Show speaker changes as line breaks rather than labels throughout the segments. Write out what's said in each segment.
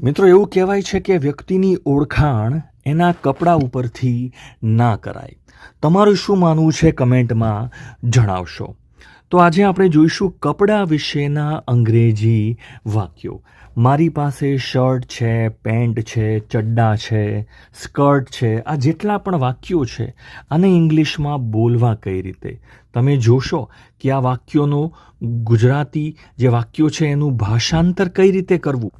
મિત્રો, એવું કહેવાય છે કે વ્યક્તિની ઓળખાણ એના કપડાં ઉપરથી ના કરાય. તમારું શું માનવું છે કમેન્ટમાં જણાવશો. તો આજે આપણે જોઈશું કપડાં વિશેના અંગ્રેજી વાક્યો. મારી પાસે શર્ટ છે, પેન્ટ છે, ચડ્ડા છે, સ્કર્ટ છે, આ જેટલા પણ વાક્યો છે આને ઇંગ્લિશમાં બોલવા કઈ રીતે. તમે જોશો કે આ વાક્યોનો ગુજરાતી જે વાક્યો છે એનું ભાષાંતર કઈ રીતે કરવું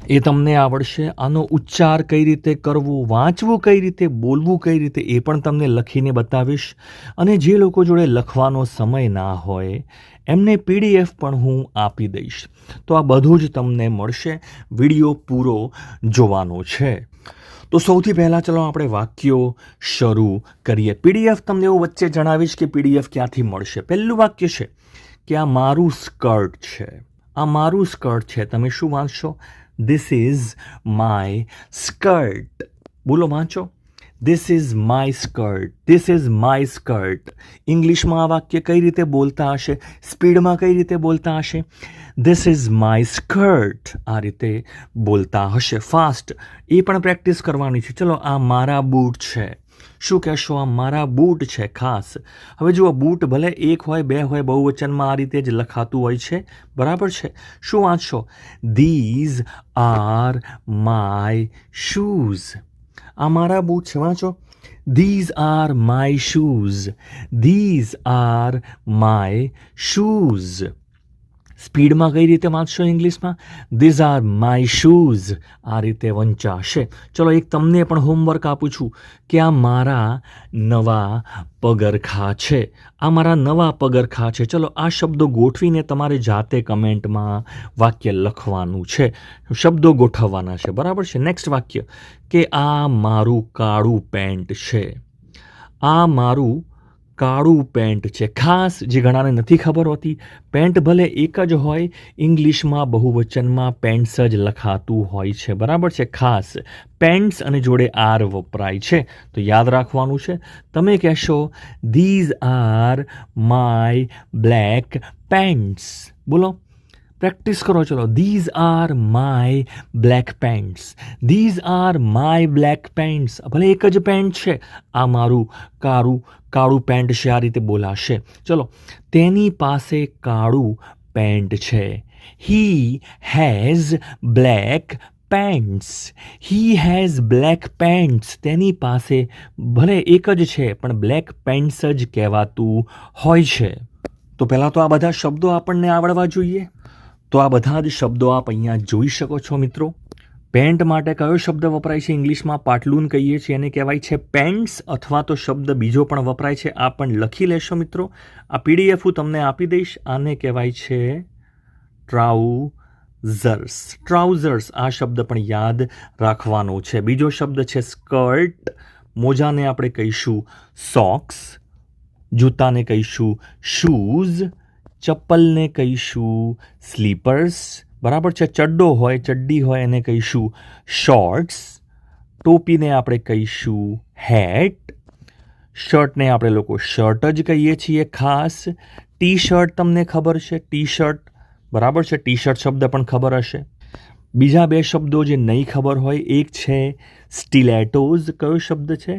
એ તમને આવડશે. આનો ઉચ્ચાર કઈ રીતે કરવો, વાંચવું કઈ રીતે, બોલવું કઈ રીતે એ પણ તમને લખીને બતાવીશ. અને જે લોકો જોડે લખવાનો સમય ના હોય એમને PDF પણ હું આપી દઈશ. તો આ બધું જ તમને મળશે. વિડીયો પૂરો જોવાનો છે. તો સૌથી પહેલાં ચલો આપણે વાક્યો શરૂ કરીએ. PDF તમને એવું વચ્ચે જણાવીશ કે PDF ક્યાંથી મળશે. પહેલું વાક્ય છે કે આ મારું સ્કર્ટ છે. આ મારું સ્કર્ટ છે. તમે શું વાંચશો? This is my skirt. બોલો, વાંચો. This is my skirt. This is my skirt. ઇંગ્લિશમાં આ વાક્ય કઈ રીતે બોલતા હશે? સ્પીડમાં કઈ રીતે બોલતા હશે? This is my skirt. આ રીતે બોલતા હશે, ફાસ્ટ. એ પણ પ્રેક્ટિસ કરવાની છે. ચલો, આ મારા બૂટ છે. શું કહેશો? આ મારા બૂટ છે. ખાસ હવે જુઓ, બૂટ ભલે એક હોય, બે હોય, બહુવચનમાં આ રીતે જ લખાતું હોય છે. બરાબર છે. શું વાંચશો? These are my shoes. આ મારા બૂટ છે. વાંચો. These are my shoes. These are my shoes. સ્પીડમાં કઈ રીતે વાંચશો ઇંગ્લિશમાં? These are my shoes. આ રીતે વંચાશે. ચલો, એક તમને પણ હોમવર્ક આપું છું કે આ મારા નવા પગરખાં છે. આ મારા નવા પગરખાં છે. ચલો, આ શબ્દો ગોઠવીને તમારે જાતે કમેન્ટમાં વાક્ય લખવાનું છે. શબ્દો ગોઠવવાના છે. બરાબર છે. નેક્સ્ટ વાક્ય કે આ મારું કાળું પેન્ટ છે. આ મારું કાળું પેન્ટ છે. ખાસ જે ઘણાને નથી ખબર હોતી, પેન્ટ ભલે એક જ હોય, ઇંગ્લિશમાં બહુવચનમાં પેન્ટ્સ જ લખાતું હોય છે. બરાબર છે. ખાસ પેન્ટ્સ અને જોડે આર વપરાય છે. તો યાદ રાખવાનું છે. તમે કહેશો these are my black pants. બોલો, પ્રેક્ટિસ કરો. ચલો, these are my black pants. These are my black pants. ભલે એક જ પેન્ટ છે, આ મારું કાળું પેન્ટ છે. આ રીતે બોલાશે. ચલો, તેની પાસે કાળું પેન્ટ છે. He has black pants. He has black pants. તેની પાસે ભલે એક જ છે પણ બ્લેક પેન્ટ્સ જ કહેવાતું હોય છે. તો પહેલાં તો આ બધા શબ્દો આપણને આવડવા જોઈએ. તો આ બધા જ શબ્દો આપ અહીંયા જોઈ શકો છો મિત્રો. પેન્ટ માટે કયો શબ્દ વપરાય છે ઇંગ્લિશમાં? પાટલુન કહીએ છીએ, એને કહેવાય છે પેન્ટ્સ. અથવા તો શબ્દ બીજો પણ વપરાય છે, આ પણ લખી લેશો મિત્રો. આ PDF હું તમને આપી દઈશ. આને કહેવાય છે ટ્રાઉઝર્સ. ટ્રાઉઝર્સ આ શબ્દ પણ યાદ રાખવાનો છે. બીજો શબ્દ છે સ્કર્ટ. મોજાને આપણે કહીશું સોક્સ. જૂતાને કહીશું શૂઝ. ચપ્પલને કહીશું સ્લીપર્સ. બરાબર છે. ચડ્ડો હોય, ચડ્ડી હોય, એને કહીશું શોર્ટ્સ. ટોપીને આપણે કહીશું હેટ. શર્ટને આપણે લોકો શર્ટ જ કહીએ છીએ. ખાસ ટી શર્ટ તમને ખબર છે? T shirt. બરાબર છે. ટી શર્ટ શબ્દ પણ ખબર હશે. બીજા બે શબ્દો જે નહીં ખબર હોય, એક છે સ્ટીલેટોઝ. કયો શબ્દ છે?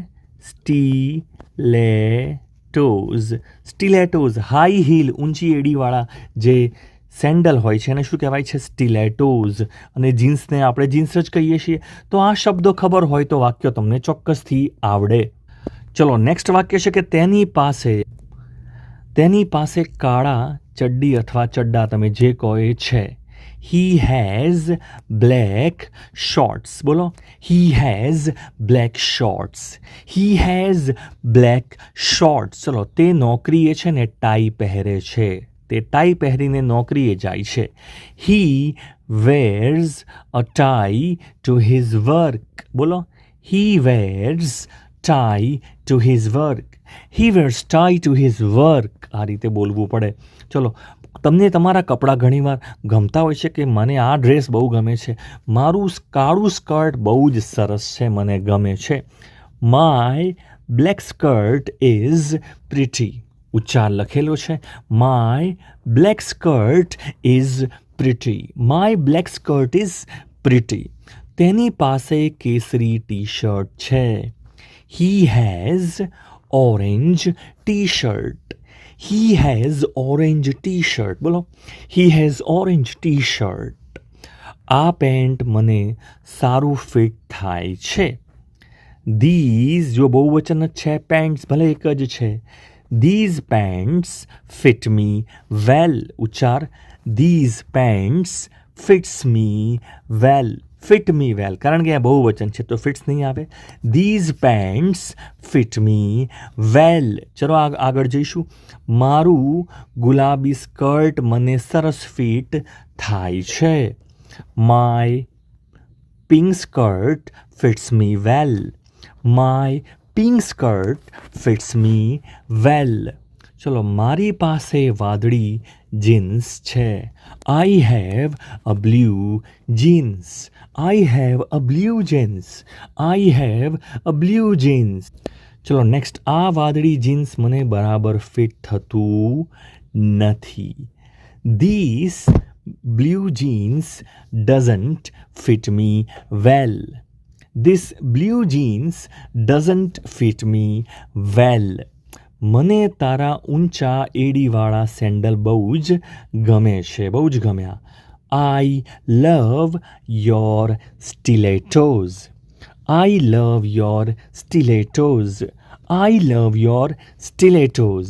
સ્ટીલેટોઝ. હાઈ હીલ, ઊંચી એડીવાળા જે સેન્ડલ હોય છે એને શું કહેવાય છે? સ્ટીલેટોઝ. અને જીન્સને આપણે જીન્સ જ કહીએ છીએ. તો આ શબ્દો ખબર હોય તો વાક્ય તમને ચોક્કસથી આવડે. ચલો, નેક્સ્ટ વાક્ય છે કે તેની પાસે કાળા ચડ્ડી અથવા ચડ્ડા, તમે જે કહો એ છે. He has black shorts. બોલો. He has black shorts. He has black shorts. ચલો, તે નોકરીએ છે ને ટાઈ પહેરે છે. તે ટાઈ પહેરીને નોકરીએ જાય છે. He wears a tie to his work. બોલો. He wears tie to his work. He wears tie to his work. આ રીતે બોલવું પડે. ચલો, તમને તમારા કપડાં ઘણીવાર ગમતા હોય છે કે મને આ ડ્રેસ બહુ ગમે છે, મારું કાળું સ્કર્ટ બહુ જ સરસ છે, મને ગમે છે. My black skirt is pretty. ઉચ્ચાર લખેલો છે. My black skirt is pretty. My black skirt is pretty. તેની પાસે કેસરી ટી શર્ટ છે. He has orange t-shirt. He has orange t-shirt. બોલો. He has orange t-shirt. આ પેન્ટ મને સારું ફિટ થાય છે. These જો બહુવચન જ છે, પેન્ટ્સ ભલે એક જ છે. These pants fit me well. ઉચ્ચાર. These pants fits me well. Fit me well, કારણ કે આ બહુવચન છે તો ફિટ્સ નહીં આવે. These pants fit me well. ચલો આગળ જઈશું. મારું ગુલાબી સ્કર્ટ મને સરસ ફિટ થાય છે. My pink skirt fits me well. My pink skirt fits me well. ચલો, મારી પાસે વાદળી જીન્સ છે. I have a blue jeans. I have a blue jeans. I have a blue jeans. ચલો નેક્સ્ટ. આ વાદળી જીન્સ મને બરાબર ફિટ થતું નથી. These blue jeans doesn't fit me well. This blue jeans doesn't fit me well. મને તારા ઊંચા એડીવાળા સેન્ડલ બહુ જ ગમે છે, બહુ જ ગમ્યા. I love your stilettos. I love your stilettos. I love your stilettos.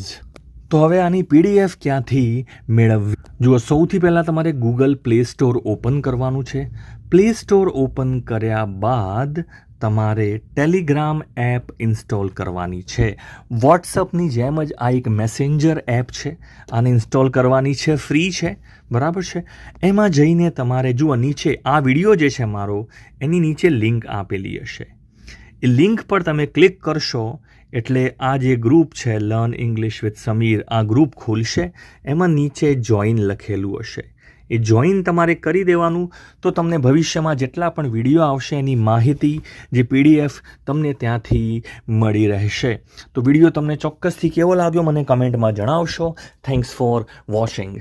તો હવે આની PDF ક્યાંથી મેળવવી? જુઓ, સૌથી પહેલાં તમારે ગૂગલ પ્લે સ્ટોર ઓપન કરવાનું છે. પ્લે સ્ટોર ઓપન કર્યા બાદ તમારે ટેલિગ્રામ એપ ઇન્સ્ટોલ કરવાની છે. વોટ્સઅપની જેમ જ આ એક મેસેન્જર એપ છે. આને ઇન્સ્ટોલ કરવાની છે, ફ્રી છે, બરાબર છે. એમાં જઈને તમારે જુઓ, નીચે આ વિડીયો જે છે મારો, એની નીચે લિંક આપેલી હશે. એ લિંક પર તમે ક્લિક કરશો એટલે આ જે ગ્રુપ છે લર્ન ઇંગ્લિશ વિથ સમીર, આ ગ્રુપ ખુલશે. એમાં નીચે જોઈન લખેલું હશે. એ જોઈન તમારે કરી દેવાનું, તો તમને ભવિષ્યમાં જેટલા પણ વિડીયો આવશે એની માહિતી, જે PDF તમને ત્યાંથી મળી રહેશે. તો વિડીયો તમને ચોક્કસથી કેવો લાગ્યો મને કમેન્ટમાં જણાવશો. Thanks for watching.